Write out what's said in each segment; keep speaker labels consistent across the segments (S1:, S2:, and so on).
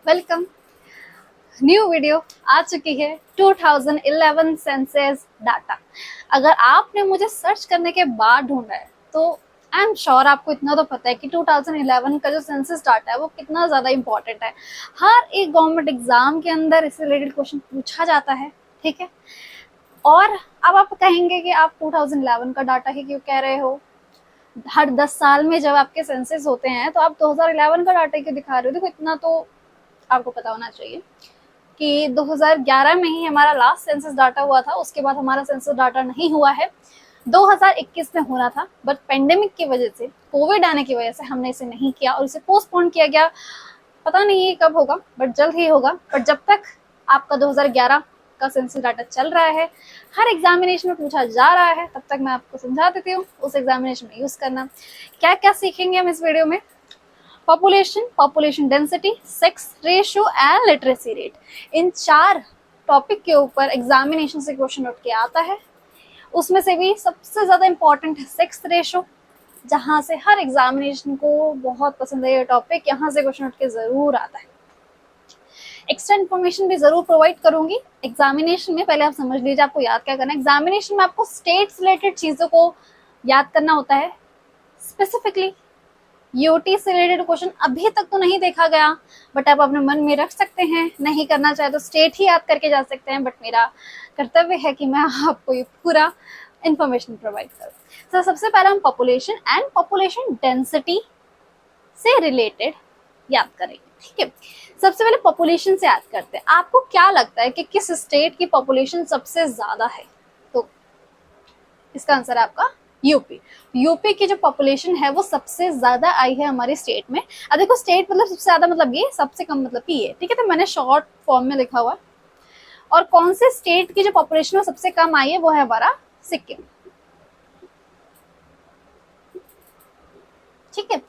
S1: Welcome. New video आ चुकी है 2011 census data. अगर आपने मुझे सर्च करने के बाद ढूंढा है तो आई एम श्योर आपको इतना तो पता है कि 2011 का जो सेंसस डाटा है वो कितना ज़्यादा इंपॉर्टेंट है। हर एक गवर्नमेंट एग्जाम के अंदर इससे रिलेटेड क्वेश्चन पूछा जाता है, ठीक है। और अब आप कहेंगे कि आप 2011 का डाटा ही क्यों कह रहे हो, हर 10 साल में जब आपके सेंसस होते हैं तो आप 2011 का डाटा क्यों दिखा रहे हो। देखो, इतना तो आपको पता होना चाहिए कि 2011 में ही हमारा लास्ट सेंसस डाटा हुआ था, उसके बाद हमारा सेंसस डाटा नहीं हुआ है। 2021 में होना था, बट पेंडेमिक की वजह से, कोविड आने की वजह से हमने इसे नहीं किया और इसे पोस्टपोन किया गया। पता नहीं ये कब होगा, बट जल्द ही होगा। बट जब तक आपका 2011 का सेंसस डाटा चल रहा है, हर एग्जामिनेशन में पूछा जा रहा है, तब तक मैं आपको समझा देती हूँ उस एग्जामिनेशन में यूज करना। क्या क्या सीखेंगे हम इस वीडियो में। Population density, sex ratio and literacy rate, in 4 topic के ऊपर एग्जामिनेशन से क्वेश्चन उठ के आता है। उसमें से भी सबसे ज्यादा इंपॉर्टेंट है सेक्स रेशियो, जहां से हर एग्जामिनेशन को बहुत पसंद है ये टॉपिक, यहाँ से क्वेश्चन उठ के जरूर आता है। एक्स्ट्रा इन्फॉर्मेशन भी जरूर प्रोवाइड करूंगी एग्जामिनेशन में। पहले आप समझ लीजिए आपको याद क्या करना है। एग्जामिनेशन में आपको स्टेट्स रिलेटेड चीजों को याद करना होता है। स्पेसिफिकली यूटी से रिलेटेड क्वेश्चन अभी तक तो नहीं देखा गया, बट आप अपने मन में रख सकते हैं। नहीं करना चाहे तो स्टेट ही याद करके जा सकते हैं, बट मेरा कर्तव्य है कि मैं आपको ये पूरा इंफॉर्मेशन प्रोवाइड करूँ। तो सबसे पहले हम पॉपुलेशन एंड पॉपुलेशन डेंसिटी से रिलेटेड याद करेंगे, ठीक है। सबसे पहले पॉपुलेशन से याद करते हैं। आपको क्या लगता है कि किस स्टेट की पॉपुलेशन सबसे ज्यादा है? तो इसका आंसर है आपका यूपी। यूपी की जो पॉपुलेशन है वो सबसे ज्यादा आई है हमारे स्टेट में। अब देखो, स्टेट मतलब सबसे ज्यादा मतलब ये, सबसे कम मतलब कि ये, ठीक है। तो मैंने शॉर्ट फॉर्म में लिखा हुआ। और कौन से स्टेट की जो पॉपुलेशन सबसे कम आई है वो है हमारा सिक्किम, ठीक है।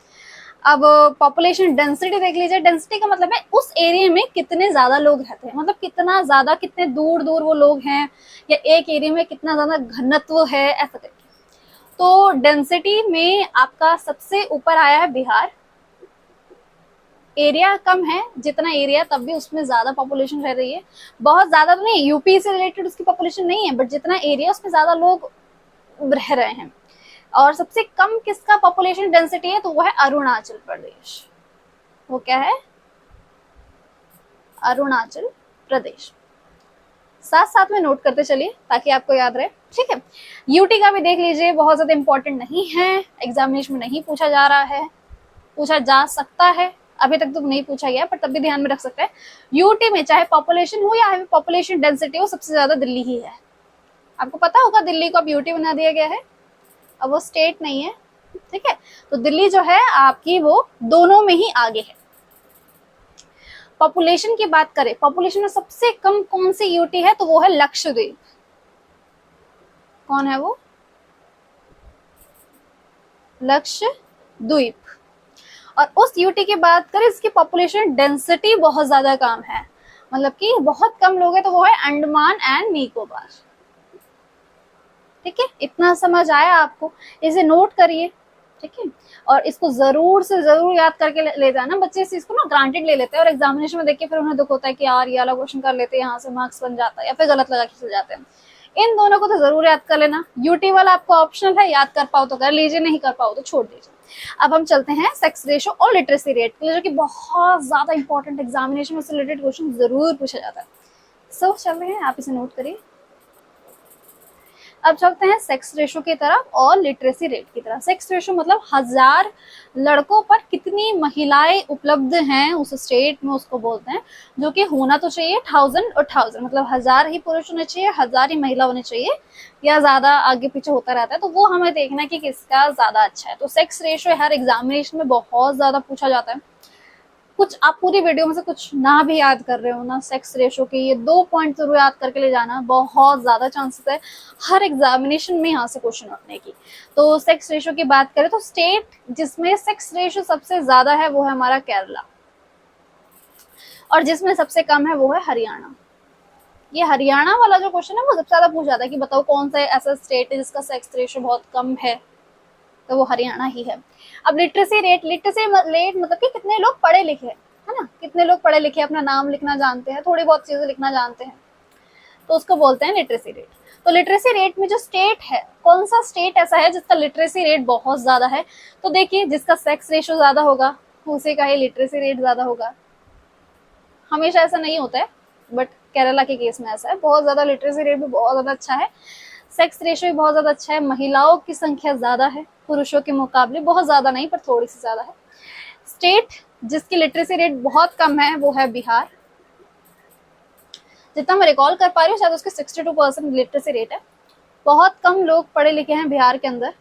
S1: अब पॉपुलेशन डेंसिटी देख लीजिए। डेंसिटी का मतलब है उस एरिया में कितने ज्यादा लोग रहते हैं, मतलब कितना ज्यादा, कितने दूर दूर वो लोग हैं, या एक एरिया में कितना ज्यादा घनत्व है, ऐसा करके। तो डेंसिटी में आपका सबसे ऊपर आया है बिहार। एरिया कम है, जितना एरिया तब भी उसमें ज्यादा पॉपुलेशन रह रही है। बहुत ज्यादा तो नहीं, यूपी से रिलेटेड उसकी पॉपुलेशन नहीं है, बट जितना एरिया उसमें ज्यादा लोग रह रहे हैं। और सबसे कम किसका पॉपुलेशन डेंसिटी है? तो वो है अरुणाचल प्रदेश। वो क्या है? अरुणाचल प्रदेश। साथ साथ में नोट करते चलिए ताकि आपको याद रहे, ठीक है। यूटी का भी देख लीजिए, बहुत ज्यादा इंपॉर्टेंट नहीं है, एग्जामिनेशन में नहीं पूछा जा रहा है। पूछा जा सकता है, अभी तक तो नहीं पूछा गया, पर तब भी ध्यान में रख सकते हैं। यूटी में चाहे पॉपुलेशन हो या पॉपुलेशन डेंसिटी हो, सबसे ज्यादा दिल्ली ही है। आपको पता होगा दिल्ली को अब यूटी बना दिया गया है, अब वो स्टेट नहीं है, ठीक है। तो दिल्ली जो है आपकी वो दोनों में ही आगे है। पॉपुलेशन की बात करें, पॉपुलेशन में सबसे कम कौन सी यूटी है? तो वो है लक्षद्वीप। कौन है वो? लक्षद्वीप। और उस यूटी की बात करें, इसकी पॉपुलेशन डेंसिटी बहुत ज्यादा कम है, मतलब कि बहुत कम लोग हैं, तो वो है अंडमान एंड निकोबार, ठीक है। इतना समझ आया आपको? इसे नोट करिए, ठीक है। और इसको जरूर से जरूर याद करके ले जाना। बच्चे इस चीज को ना ग्रांटेड ले लेते हैं और एग्जामिनेशन में देख के फिर उन्हें दुख होता है कि यार ये वाला क्वेश्चन कर लेते हैं, यहाँ से मार्क्स बन जाता है, या फिर गलत लगा के चल जाते हैं। इन दोनों को तो जरूर याद कर लेना। यूटी वाला आपको ऑप्शनल है, याद कर पाओ तो कर लीजिए, नहीं कर पाओ तो छोड़ दीजिए। अब हम चलते हैं सेक्स रेशो और लिटरेसी रेट के लिए, जो कि बहुत ज्यादा इंपॉर्टेंट एग्जामिनेशन से रिलेटेड क्वेश्चन जरूर पूछा जाता है। सो चल रहे हैं, आप इसे नोट करिए। अब चलते हैं सेक्स रेशो की तरफ और लिटरेसी रेट की तरफ। सेक्स रेशो मतलब 1000 लड़कों पर कितनी महिलाएं उपलब्ध हैं उस स्टेट में, उसको बोलते हैं। जो कि होना तो चाहिए 1000 और 1000, मतलब 1000 ही पुरुष होने चाहिए, 1000 ही महिला होने चाहिए, या ज्यादा आगे पीछे होता रहता है। तो वो हमें देखना है कि किसका ज्यादा अच्छा है। तो सेक्स रेशो हर एग्जामिनेशन में बहुत ज्यादा पूछा जाता है। कुछ आप पूरी वीडियो में से कुछ ना भी याद कर रहे हो ना, सेक्स रेशो के ये 2 पॉइंट जरूर याद करके ले जाना। बहुत ज्यादा चांसेस है हर एग्जामिनेशन में यहाँ से क्वेश्चन उठने की। तो सेक्स रेशो की बात करें तो स्टेट जिसमें सेक्स रेशो सबसे ज्यादा है वो है हमारा केरला, और जिसमें सबसे कम है वो है हरियाणा। ये हरियाणा वाला जो क्वेश्चन है वो सबसे ज्यादा पूछा जाता है कि बताओ कौन सा ऐसा स्टेट है जिसका सेक्स रेशो बहुत कम है, तो वो हरियाणा ही है। अब लिटरेसी रेट, लिटरेसी रेट मतलब कि कितने लोग पढ़े लिखे हैं, है ना, कितने लोग पढ़े लिखे अपना नाम लिखना जानते हैं, थोड़ी बहुत चीजें लिखना जानते हैं, तो उसको बोलते हैं लिटरेसी रेट। तो लिटरेसी रेट में जो स्टेट है, कौन सा स्टेट ऐसा है जिसका लिटरेसी रेट बहुत ज्यादा है, तो देखिए जिसका सेक्स रेशियो ज्यादा होगा उसी का ही लिटरेसी रेट ज्यादा होगा। हमेशा ऐसा नहीं होता है, बट केरला के केस में ऐसा है, बहुत ज्यादा लिटरेसी रेट भी बहुत ज्यादा अच्छा है, सेक्स रेशियो भी बहुत ज्यादा अच्छा है, महिलाओं की संख्या ज्यादा है पुरुषों के मुकाबले, बहुत ज्यादा नहीं पर थोड़ी सी ज्यादा है। स्टेट जिसकी लिटरेसी रेट बहुत कम है वो है बिहार, जितना मैं रिकॉल कर पा रही हूँ शायद उसके 62% लिटरेसी रेट है। बहुत कम लोग पढ़े लिखे हैं बिहार के अंदर,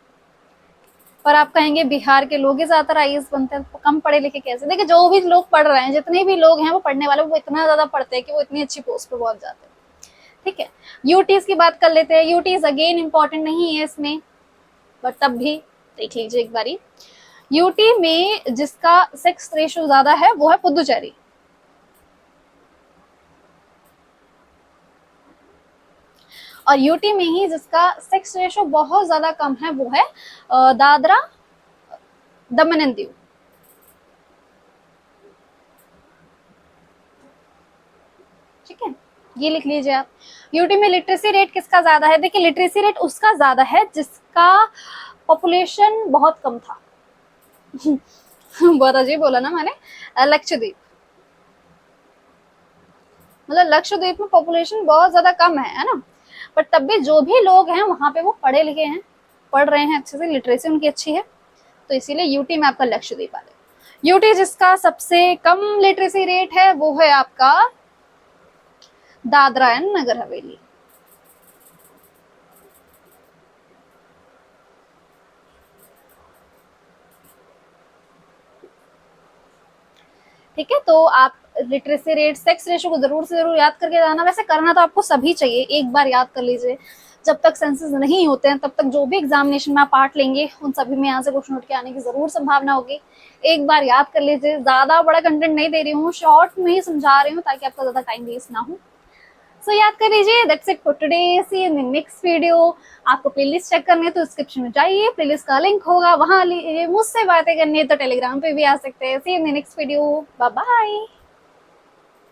S1: पर आप कहेंगे बिहार के लोग ही ज्यादातर आईएएस बनते हैं, तो कम पढ़े लिखे कैसे? देखिए जो भी लोग पढ़ रहे हैं, जितने भी लोग हैं वो पढ़ने वाले, वो इतना ज्यादा पढ़ते हैं कि वो इतनी अच्छी पोस्ट पे पहुंच जाते हैं। ठीक है, यूटीज की बात कर लेते हैं। यूटीज अगेन इंपॉर्टेंट नहीं है इसमें, बट तब भी देख लीजिए एक बारी। यूटी में जिसका सेक्स रेशियो ज्यादा है वो है पुदुचेरी, और यूटी में ही जिसका सेक्स रेशियो बहुत ज्यादा कम है वो है दादरा दमन एंड दीव। ठीक है, ये लिख लीजिए आप। यूटी में लिटरेसी रेट किसका ज्यादा है? देखिए लिटरेसी रेट उसका ज्यादा है जिसका पॉपुलेशन बहुत कम था। बहुत अजीब बोला ना मैंने, लक्षद्वीप। मतलब लक्षद्वीप में पॉपुलेशन बहुत ज्यादा कम है ना, पर तब भी जो भी लोग हैं वहां पे वो पढ़े लिखे हैं, पढ़ रहे हैं अच्छे से, लिटरेसी उनकी अच्छी है, तो इसीलिए यूटी में आपका लक्षद्वीप आ गया। यूटी जिसका सबसे कम लिटरेसी रेट है वो है आपका दादरा एंड नगर हवेली। ठीक है, तो आप लिटरेसी रेट, सेक्स रेशियो को जरूर से जरूर याद करके जाना। वैसे करना तो आपको सभी चाहिए, एक बार याद कर लीजिए। जब तक सेंसेस नहीं होते हैं तब तक जो भी एग्जामिनेशन में आप पार्ट लेंगे उन सभी में यहाँ से क्वेश्चन उठ के आने की जरूर संभावना होगी। एक बार याद कर लीजिए, ज्यादा बड़ा कंटेंट नहीं दे रही हूँ, शॉर्ट में ही समझा रही हूँ ताकि आपका ज्यादा टाइम वेस्ट ना हो। सो याद कर लीजिए। That's it for today, see you in next video. आपको प्लेलिस्ट चेक करनी है तो डिस्क्रिप्शन में जाइए, प्लेलिस्ट का लिंक होगा, वहां मुझसे बातें करनी है तो टेलीग्राम पे भी आ सकते हैं। See you in next video, bye bye.